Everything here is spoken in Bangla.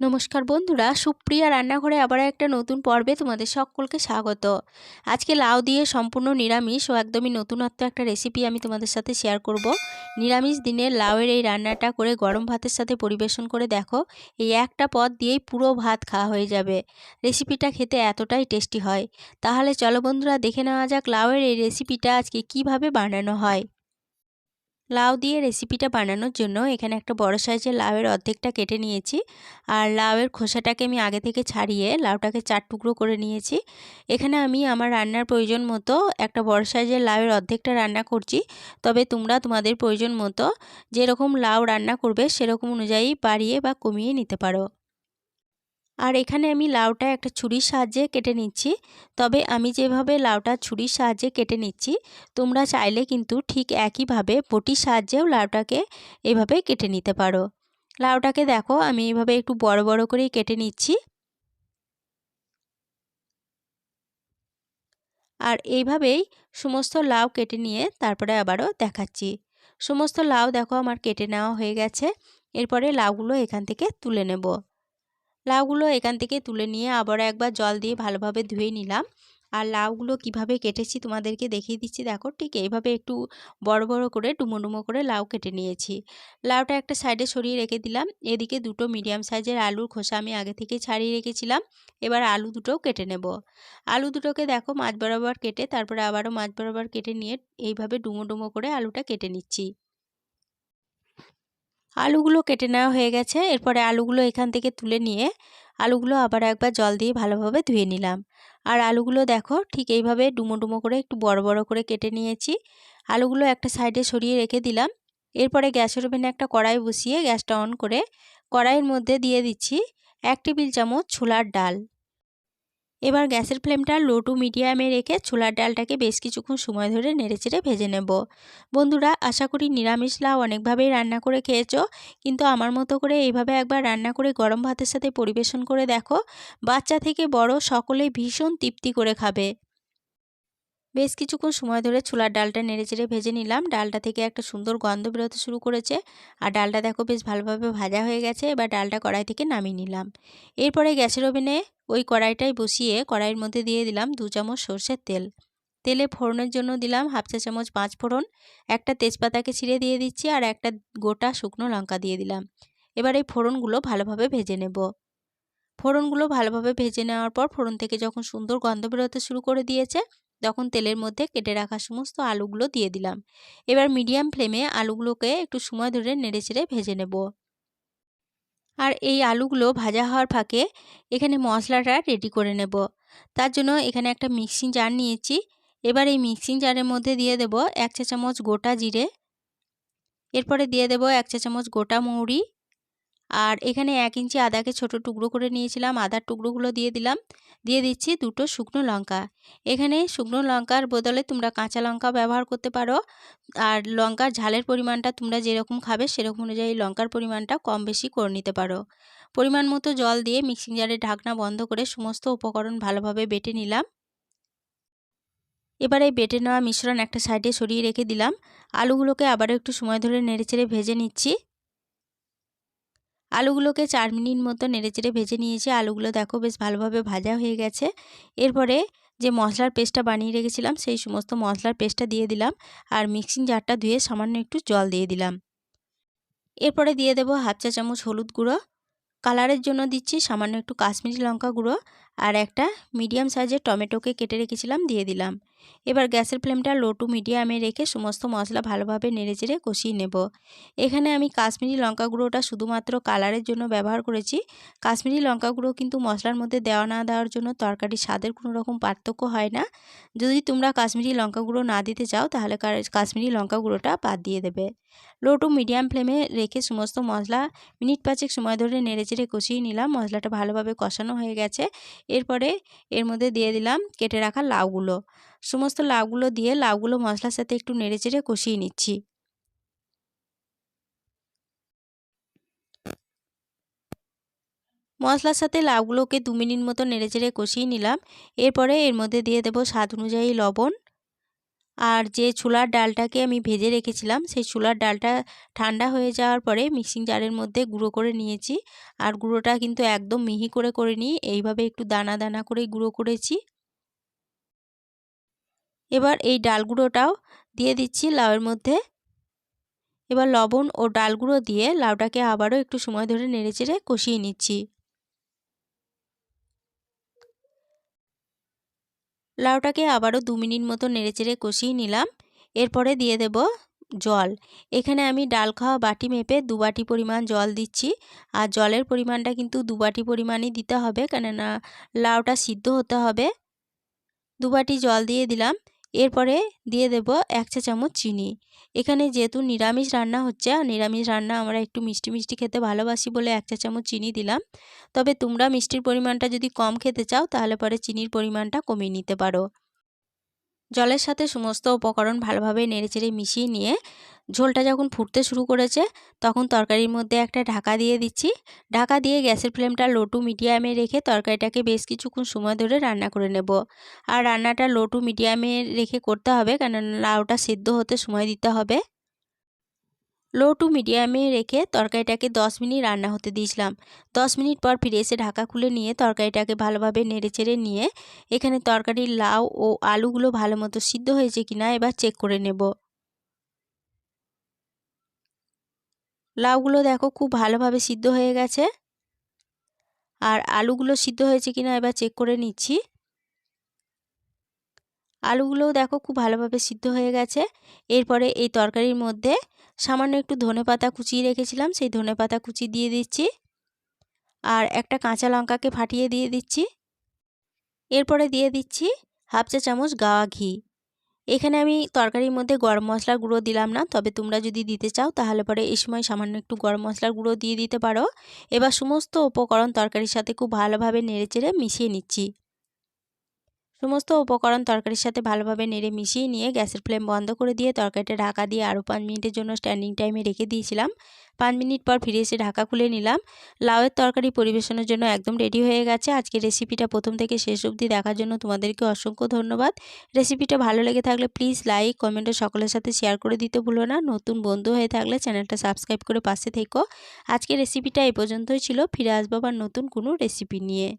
নমস্কার বন্ধুরা, সুপ্রিয়া রান্নাঘরে আবার একটা নতুন পর্বে তোমাদের সকলকে স্বাগত। আজকে লাউ দিয়ে সম্পূর্ণ নিরামিষ ও একদমই নতুনত্ব একটা রেসিপি আমি তোমাদের সাথে শেয়ার করব। নিরামিষ দিনে লাউয়ের এই রান্নাটা করে গরম ভাতের সাথে পরিবেশন করে দেখো, এই একটা পদ দিয়েই পুরো ভাত খাওয়া হয়ে যাবে। রেসিপিটা খেতে এতটাই টেস্টি হয়। তাহলে চলো বন্ধুরা, দেখে নেওয়া যাক লাউয়ের এই রেসিপিটা আজকে কিভাবে বানানো হয়। লাউ দিয়ে রেসিপিটা বানানোর জন্য এখানে একটা বড় সাইজের লাউয়ের অর্ধেকটা কেটে নিয়েছি। আর লাউয়ের খোসাটাকে আমি আগে থেকে ছাড়িয়ে লাউটাকে 4 টুকরো করে নিয়েছি। এখানে আমি আমার রান্নার প্রয়োজন মতো একটা বড় সাইজের লাউয়ের অর্ধেকটা রান্না করছি। তবে তোমরা তোমাদের প্রয়োজন মতো যেরকম লাউ রান্না করবে সেরকম অনুযায়ী বাড়িয়ে বা কমিয়ে নিতে পারো। আর এখানে আমি লাউটা একটা ছুরির সাহায্যে কেটে নিচ্ছি। তবে আমি যেভাবে লাউটা ছুরির সাহায্যে কেটে নিচ্ছি, তোমরা চাইলে কিন্তু ঠিক একইভাবে বটির সাহায্যেও লাউটাকে এভাবে কেটে নিতে পারো। লাউটাকে দেখো আমি এইভাবে একটু বড় বড় করেই কেটে নিচ্ছি। আর এইভাবেই সমস্ত লাউ কেটে নিয়ে তারপরে আবারও দেখাচ্ছি। সমস্ত লাউ দেখো আমার কেটে নেওয়া হয়ে গেছে। এরপরে লাউগুলো এখান থেকে তুলে নেব। লাউগুলো এখান থেকে তুলে নিয়ে আবার একবার জল দিয়ে ভালোভাবে ধুয়ে নিলাম। আর লাউগুলো কিভাবে কেটেছি তোমাদেরকে দেখিয়ে দিচ্ছি। দেখো ঠিক এইভাবে একটু বড় বড় করে ডুমো ডুমো করে লাউ কেটে নিয়েছি। লাউটা একটা সাইডে সরিয়ে রেখে দিলাম। এদিকে দুটো মিডিয়াম সাইজের আলুর খোসা আমি আগে থেকে ছাড়িয়ে রেখেছিলাম। এবার আলু দুটোও কেটে নেব। আলু দুটোকে দেখো মাঝ বরাবর কেটে তারপরে আবারও মাঝ বরাবর কেটে নিয়ে এইভাবে ডুমো ডুমো করে আলুটা কেটে নিচ্ছি। আলুগুলো কেটে নেওয়া হয়ে গেছে। এরপরে আলুগুলো এখান থেকে তুলে নিয়ে আলুগুলো আবার একবার জল দিয়ে ভালোভাবে ধুয়ে নিলাম। আর আলুগুলো দেখো ঠিক এইভাবে ডুমো ডুমো করে একটু বড় বড় করে কেটে নিয়েছি। আলুগুলো একটা সাইডে সরিয়ে রেখে দিলাম। এরপরে গ্যাসের ওভেনে একটা কড়াই বসিয়ে গ্যাসটা অন করে কড়াইয়ের মধ্যে দিয়ে দিচ্ছি 1 টেবিল চামচ ছোলার ডাল। এবার গ্যাসের ফ্লেমটা লো টু মিডিয়ামে রেখে ছোলার ডালটাকে বেশ কিছুক্ষণ সময় ধরে নেড়েচেড়ে ভেজে নেব। বন্ধুরা, আশা করি নিরামিষ লাউ অনেকভাবেই রান্না করে খেয়েছো, কিন্তু আমার মতো করে এইভাবে একবার রান্না করে গরম ভাতের সাথে পরিবেশন করে দেখো, বাচ্চা থেকে বড় সকলেই ভীষণ তৃপ্তি করে খাবে। বেশ কিছুক্ষণ সময় ধরে ছোলার ডালটা নেড়েচেড়ে ভেজে নিলাম। ডালটা থেকে একটা সুন্দর গন্ধ বেরোতে শুরু করেছে। আর ডালটা দেখো বেশ ভালোভাবে ভাজা হয়ে গেছে। এবার ডালটা কড়াই থেকে নামিয়ে নিলাম। এরপরে গ্যাসের ওভেনে ওই কড়াইটাই বসিয়ে কড়াইয়ের মধ্যে দিয়ে দিলাম 2 চামচ সরষের তেল। তেলে ফোড়নের জন্য দিলাম 1/2 চা চামচ 5 ফোড়ন, একটা তেজপাতাকে ছিঁড়ে দিয়ে দিচ্ছি আর একটা গোটা শুকনো লঙ্কা দিয়ে দিলাম। এবার এই ফোড়নগুলো ভালোভাবে ভেজে নেব। ফোড়নগুলো ভালোভাবে ভেজে নেওয়ার পর ফোড়ন থেকে যখন সুন্দর গন্ধ বেরোতে শুরু করে দিয়েছে, তখন তেলের মধ্যে কেটে রাখা সমস্ত আলুগুলো দিয়ে দিলাম। এবার মিডিয়াম ফ্লেমে আলুগুলোকে একটু সময় ধরে নেড়েচেড়ে ভেজে নেব। আর এই আলুগুলো ভাজা হওয়ার ফাঁকে এখানে মশলাটা রেডি করে নেব। তার জন্য এখানে একটা মিক্সিং জার নিয়েছি। এবার এই মিক্সিং জারের মধ্যে দিয়ে দেব 1 চা চামচ গোটা জিরে। এরপরে দিয়ে দেব 1 চা চামচ গোটা মৌরি। আর এখানে 1 ইঞ্চি আদাকে ছোট টুকরো করে নিয়েছিলাম, আদার টুকরোগুলো দিয়ে দিলাম। দিয়ে দিচ্ছি দুটো শুকনো লঙ্কা। এখানে শুকনো লঙ্কার বদলে তোমরা কাঁচা লঙ্কা ব্যবহার করতে পারো। আর লঙ্কার ঝালের পরিমাণটা তোমরা যেরকম খাবে সেরকম অনুযায়ী লঙ্কার পরিমাণটা কম বেশি করে নিতে পারো। পরিমাণ মতো জল দিয়ে মিক্সিং জারের ঢাকনা বন্ধ করে সমস্ত উপকরণ ভালোভাবে বেটে নিলাম। এবার এই বেটে নেওয়া মিশ্রণ একটা সাইডে সরিয়ে রেখে দিলাম। আলুগুলোকে আবারও একটু সময় ধরে নেড়েচেড়ে ভেজে নিচ্ছি। আলুগুলোকে 4 মিনিট মতো নেড়েচেড়ে ভেজে নিয়েছি। আলুগুলো দেখো বেশ ভালোভাবে ভাজা হয়ে গেছে। এরপরে যে মশলার পেস্টটা বানিয়ে রেখেছিলাম সেই সমস্ত মশলার পেস্টটা দিয়ে দিলাম। আর মিক্সিং জারটা ধুয়ে সামান্য একটু জল দিয়ে দিলাম। এরপরে দিয়ে দেবো 1/2 চা চামচ হলুদ গুঁড়ো। কালারের জন্য দিচ্ছি সামান্য একটু কাশ্মীরি লঙ্কা গুঁড়ো। আর একটা মিডিয়াম সাইজের টমেটোকে কেটে রেখেছিলাম দিয়ে দিলাম। এবার গ্যাসের ফ্লেমটা লো টু মিডিয়ামে রেখে সমস্ত মশলা ভালোভাবে নেড়েচেড়ে কষিয়ে নেব। এখানে আমি কাশ্মীরি লঙ্কা গুঁড়োটা শুধুমাত্র কালারের জন্য ব্যবহার করেছি। কাশ্মীরি লঙ্কা গুঁড়ো কিন্তু মশলার মধ্যে দেওয়া না দেওয়ার জন্য তরকারির স্বাদের কোনো রকম পার্থক্য হয় না। যদি তোমরা কাশ্মীরি লঙ্কা গুঁড়ো না দিতে চাও তাহলে কাশ্মীরি লঙ্কা গুঁড়োটা বাদ দিয়ে দেবে। লো টু মিডিয়াম ফ্লেমে রেখে সমস্ত মশলা মিনিট 5 সময় ধরে নেড়েচেড়ে কষিয়ে নিলাম। মশলাটা ভালোভাবে কষানো হয়ে গেছে। এরপরে এর মধ্যে দিয়ে দিলাম কেটে রাখা লাউগুলো। সমস্ত লাউগুলো দিয়ে লাউগুলো মশলার সাথে একটু নেড়েচেড়ে কষিয়ে নিচ্ছি। মশলার সাথে লাউগুলোকে 2 মিনিট মতো নেড়েচেড়ে কষিয়ে নিলাম। এরপরে এর মধ্যে দিয়ে দেব স্বাদ অনুযায়ী লবণ। আর যে ছোলার ডালটাকে আমি ভেজে রেখেছিলাম সেই ছোলার ডালটা ঠান্ডা হয়ে যাওয়ার পরে মিক্সিং জারের মধ্যে গুঁড়ো করে নিয়েছি। আর গুঁড়োটা কিন্তু একদম মিহি করে নিই, এইভাবে একটু দানা দানা করে গুঁড়ো করেছি। এবার এই ডাল গুঁড়োটাও দিয়ে দিচ্ছি লাউয়ের মধ্যে। এবার লবণ ও ডাল গুঁড়ো দিয়ে লাউটাকে আবারও একটু সময় ধরে নেড়েচেড়ে কষিয়ে নিচ্ছি। লাউটাকে আবারও 2 মিনিট মতো নেড়েচেড়ে কষিয়ে নিলাম। এরপরে দিয়ে দেব জল। এখানে আমি ডাল খাওয়া বাটি মেপে 2 বাটি পরিমাণ জল দিচ্ছি। আর জলের পরিমাণটা কিন্তু 2 বাটি পরিমাণই দিতে হবে, কেননা লাউটা সিদ্ধ হতে হবে। 2 বাটি জল দিয়ে দিলাম। এরপরে দিয়ে দেব 1 চা চামচ চিনি। এখানে যেহেতু নিরামিষ রান্না হচ্ছে, আর নিরামিষ রান্না আমরা একটু মিষ্টি মিষ্টি খেতে ভালোবাসি বলে 1 চা চামচ চিনি দিলাম। তবে তোমরা মিষ্টির পরিমাণটা যদি কম খেতে চাও তাহলে পরে চিনির পরিমাণটা কমিয়ে নিতে পারো। জলের সাথে সমস্ত উপকরণ ভালোভাবে নেড়েচেড়ে মিশিয়ে নিয়ে ঝোলটা যখন ফুটতে শুরু করেছে তখন তরকারির মধ্যে একটা ঢাকা দিয়ে দিচ্ছি। ঢাকা দিয়ে গ্যাসের ফ্লেমটা লো টু মিডিয়ামে রেখে তরকারিটাকে বেশ কিছুক্ষণ সময় ধরে রান্না করে নেব। আর রান্নাটা লো টু মিডিয়ামে রেখে করতে হবে, কেননা লাউটা সিদ্ধ হতে সময় দিতে হবে। লো টু মিডিয়ামে রেখে তরকারিটাকে 10 মিনিট রান্না হতে দিয়েছিলাম। 10 মিনিট পর ফিরে এসে ঢাকা খুলে নিয়ে তরকারিটাকে ভালোভাবে নেড়েচেড়ে নিয়ে এখানে তরকারির লাউ ও আলুগুলো ভালো মতো সিদ্ধ হয়েছে কিনা এবার চেক করে নেব। লাউগুলো দেখো খুব ভালোভাবে সিদ্ধ হয়ে গেছে। আর আলুগুলো সিদ্ধ হয়েছে কিনা এবার চেক করে নিচ্ছি। আলুগুলোও দেখো খুব ভালোভাবে সিদ্ধ হয়ে গেছে। এরপরে এই তরকারির মধ্যে সামান্য একটু ধনেপাতা কুচিয়ে রেখেছিলাম, সেই ধনেপাতা কুচি দিয়ে দিচ্ছি। আর একটা কাঁচা লঙ্কাকে ফাটিয়ে দিয়ে দিচ্ছি। এরপরে দিয়ে দিচ্ছি হাফ চা চামচ গাওয়া ঘি। এখানে আমি তরকারির মধ্যে গরম মশলার গুঁড়ো দিলাম না, তবে তোমরা যদি দিতে চাও তাহলে পরে এই সময় সামান্য একটু গরম মশলার গুঁড়ো দিয়ে দিতে পারো। এবার সমস্ত উপকরণ তরকারির সাথে খুব ভালোভাবে নেড়েচেড়ে মিশিয়ে নিচ্ছি। সমস্ত উপকরণ তরকারির সাথে ভালোভাবে নেড়ে মিশিয়ে নিয়ে গ্যাসের ফ্লেম বন্ধ করে দিয়ে তরকারিটা ঢাকা দিয়ে আরও 5 মিনিটের জন্য স্ট্যান্ডিং টাইমে রেখে দিয়েছিলাম। 5 মিনিট পর ফিরে এসে ঢাকা খুলে নিলাম। লাউয়ের তরকারি পরিবেশনের জন্য একদম রেডি হয়ে গেছে। আজকের রেসিপিটা প্রথম থেকে শেষ অবধি দেখার জন্য তোমাদেরকে অসংখ্য ধন্যবাদ। রেসিপিটা ভালো লেগে থাকলে প্লিজ লাইক কমেন্টে সকলের সাথে শেয়ার করে দিতে ভুলো না। নতুন বন্ধু হয়ে থাকলে চ্যানেলটা সাবস্ক্রাইব করে পাশে থেকো। আজকের রেসিপিটা এই পর্যন্তই ছিল। ফিরে আসবো আবার নতুন কোনো রেসিপি নিয়ে।